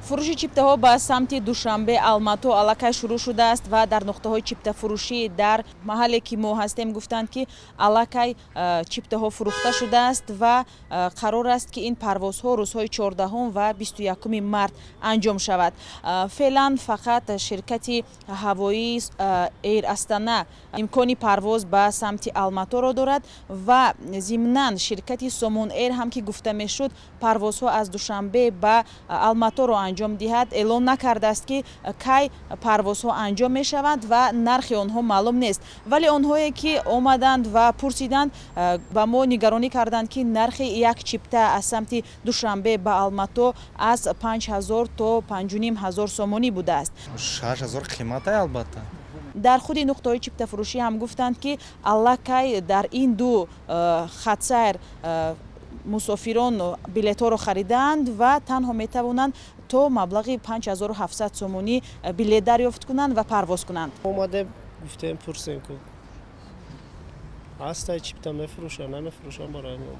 фурӯши чиптаҳо ба самти Душанбе, Алмато аллакай шурӯъ шудааст ва дар нуқтаҳои чиптафурӯшӣ дар маҳалле ки мо ҳастем гуфтанд ки аллакай чиптаҳо фурӯхта шудааст ва қарор аст ки ин парвозҳо рӯзҳои 14 ва 21 март анҷом шавад. Феълан фақат ширкати ҳавоии Эйр Астана имкони парвоз ба самти Алматоро дорад ва зимнан ширкати Сомон Эйр ҳам ки гуфта мешуд парвозҳо аз Душанбе ба Алматоро анҷом диҳад, эълон накардааст ки кай парвозҳо анҷом мешаванд ва нархи онҳо маълум нест. Вале онҳое ки омаданд ва пурсиданд ба мо нигаронӣ карданд ки нархи як чипта аз самти Душанбе ба Алмато аз 5000 то 5500 сомонӣ будааст. 6000 қимата албатта. дар худи нуқтаҳои чиптафурӯшӣ ҳам гуфтанд ки аллакай дар ин ду хатсайр мусофирон билетҳоро харидаанд ва танҳо метавонанд то маблағи 5700 сомонӣ билет дарёфт кунанд ва парвоз кунанд. омаде гуфтем пурсем ку ҳастай чипта мефурӯшанд, намефурӯшанд барои мо.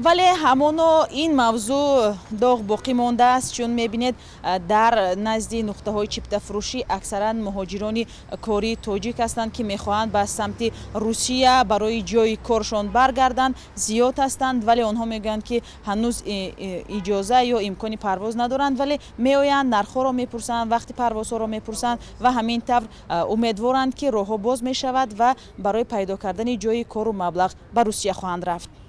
вале ҳамоно ин мавзӯъ доғ боқӣ мондааст, чун мебинед дар назди нуқтаҳои чиптафурӯшӣ аксаран муҳоҷирони кори тоҷик ҳастанд ки мехоҳанд ба самти Русия барои ҷойи коршон баргарданд. Зиёд ҳастанд, вале онҳо мегӯянд ки ҳанӯз иҷоза ё имкони парвоз надоранд, вале меоянд, нархҳоро мепурсанд, вақти парвозҳоро мепурсанд ва ҳамин тавр умедворанд ки роҳҳо боз мешавад ва барои пайдо кардани ҷойи кору маблағ ба Русия хоҳанд рафт.